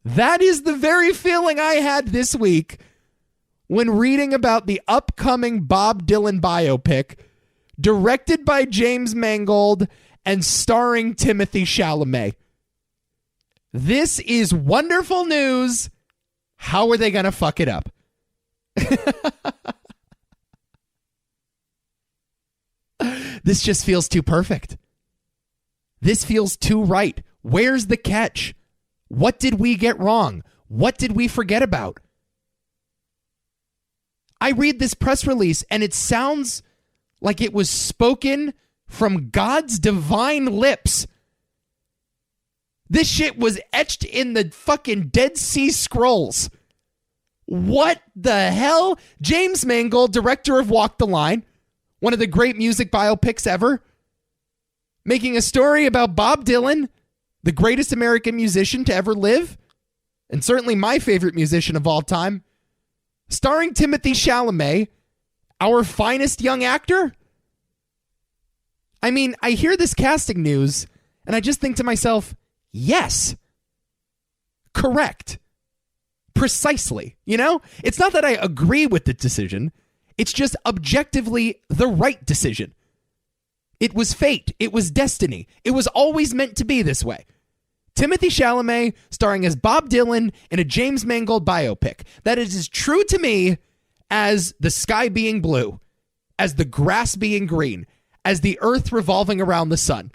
That is the very feeling I had this week when reading about the upcoming Bob Dylan biopic directed by James Mangold and starring Timothée Chalamet. This is wonderful news. How are they going to fuck it up? This just feels too perfect. This feels too right. Where's the catch? What did we get wrong? What did we forget about? I read this press release and it sounds like it was spoken from God's divine lips. This shit was etched in the fucking Dead Sea Scrolls. What the hell? James Mangold, director of Walk the Line, one of the great music biopics ever, making a story about Bob Dylan, the greatest American musician to ever live, and certainly my favorite musician of all time, starring Timothée Chalamet, our finest young actor. I mean, I hear this casting news, and I just think to myself, yes, correct, precisely. You know, it's not that I agree with the decision. It's just objectively the right decision. It was fate. It was destiny. It was always meant to be this way. Timothée Chalamet starring as Bob Dylan in a James Mangold biopic. That is as true to me as the sky being blue, as the grass being green, as the earth revolving around the sun.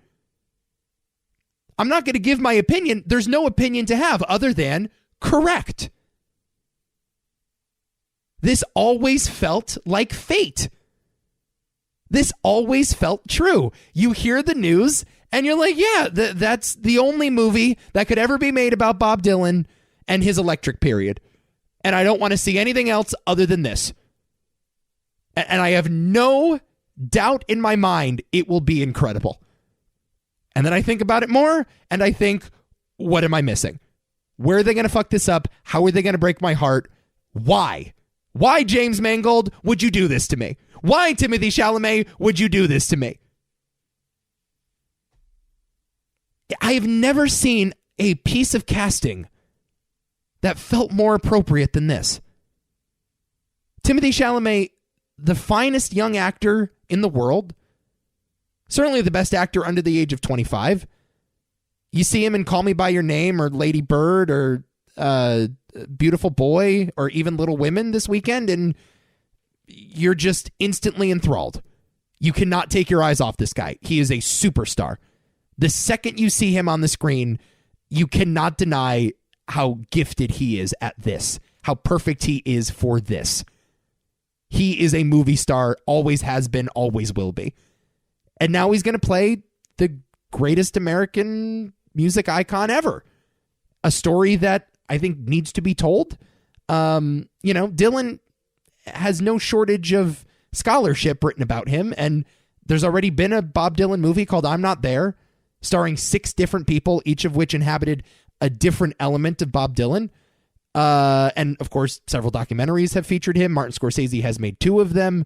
I'm not going to give my opinion. There's no opinion to have other than correct. This always felt like fate. This always felt true. You hear the news and you're like, yeah, that's the only movie that could ever be made about Bob Dylan and his electric period. And I don't want to see anything else other than this. And I have no doubt in my mind it will be incredible. And then I think about it more and I think, what am I missing? Where are they going to fuck this up? How are they going to break my heart? Why? Why, James Mangold, would you do this to me? Why, Timothée Chalamet, would you do this to me? I have never seen a piece of casting that felt more appropriate than this. Timothée Chalamet, the finest young actor in the world, certainly the best actor under the age of 25. You see him in Call Me By Your Name or Lady Bird or Beautiful Boy or even Little Women this weekend, and you're just instantly enthralled. You cannot take your eyes off this guy. He is a superstar. The second you see him on the screen, you cannot deny how gifted he is at this, how perfect he is for this. He is a movie star, always has been, always will be. And now he's going to play the greatest American music icon ever. A story that I think needs to be told. Dylan has no shortage of scholarship written about him, and there's already been a Bob Dylan movie called I'm Not There, starring 6 different people, each of which inhabited a different element of Bob Dylan. And, of course, several documentaries have featured him. Martin Scorsese has made 2 of them.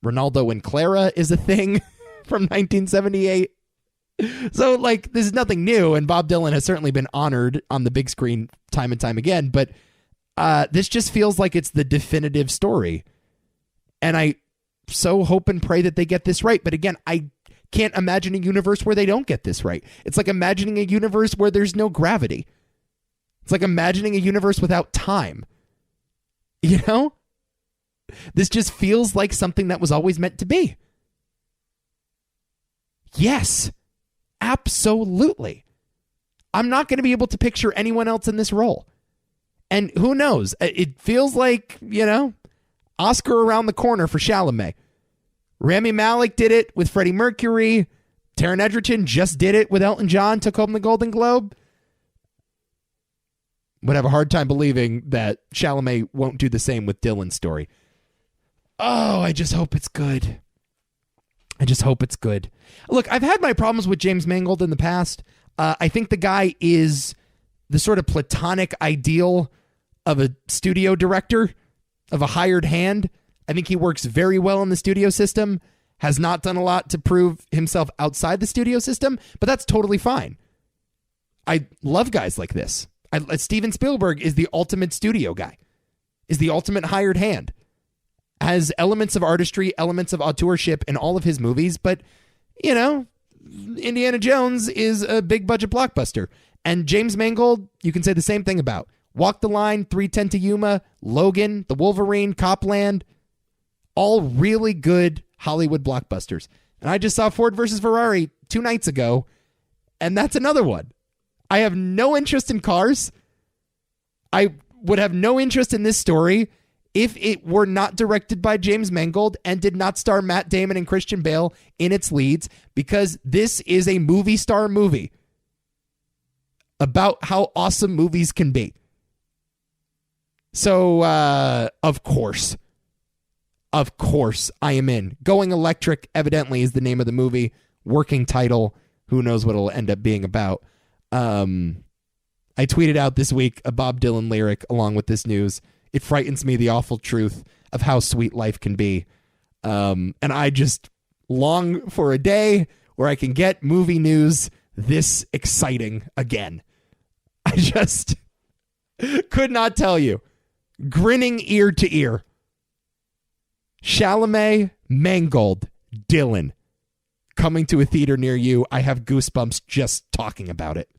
Ronaldo and Clara is a thing from 1978. So, this is nothing new, and Bob Dylan has certainly been honored on the big screen time and time again, but this just feels like it's the definitive story. And I so hope and pray that they get this right. But again, I can't imagine a universe where they don't get this right. It's like imagining a universe where there's no gravity. It's like imagining a universe without time. You know? This just feels like something that was always meant to be. Yes, absolutely. I'm not going to be able to picture anyone else in this role. And who knows? It feels like, Oscar around the corner for Chalamet. Rami Malek did it with Freddie Mercury. Taron Egerton just did it with Elton John, took home the Golden Globe. Would have a hard time believing that Chalamet won't do the same with Dylan's story. Oh, I just hope it's good. I just hope it's good. Look, I've had my problems with James Mangold in the past. I think the guy is the sort of platonic ideal of a studio director, of a hired hand. I think he works very well in the studio system, has not done a lot to prove himself outside the studio system, but that's totally fine. I love guys like this. Steven Spielberg is the ultimate studio guy, is the ultimate hired hand, has elements of artistry, elements of auteurship in all of his movies. But, you know, Indiana Jones is a big budget blockbuster. And James Mangold, you can say the same thing about. Walk the Line, 3:10 to Yuma, Logan, The Wolverine, Copland, all really good Hollywood blockbusters. And I just saw Ford versus Ferrari 2 nights ago, and that's another one. I have no interest in cars. I would have no interest in this story if it were not directed by James Mangold and did not star Matt Damon and Christian Bale in its leads, because this is a movie star movie about how awesome movies can be. So, of course, I am in. Going Electric, evidently, is the name of the movie. Working title. Who knows what it'll end up being about. I tweeted out this week a Bob Dylan lyric along with this news. It frightens me, the awful truth of how sweet life can be. And I just long for a day where I can get movie news this exciting again. I just could not tell you. Grinning ear to ear. Chalamet, Mangold, Dylan. Coming to a theater near you. I have goosebumps just talking about it.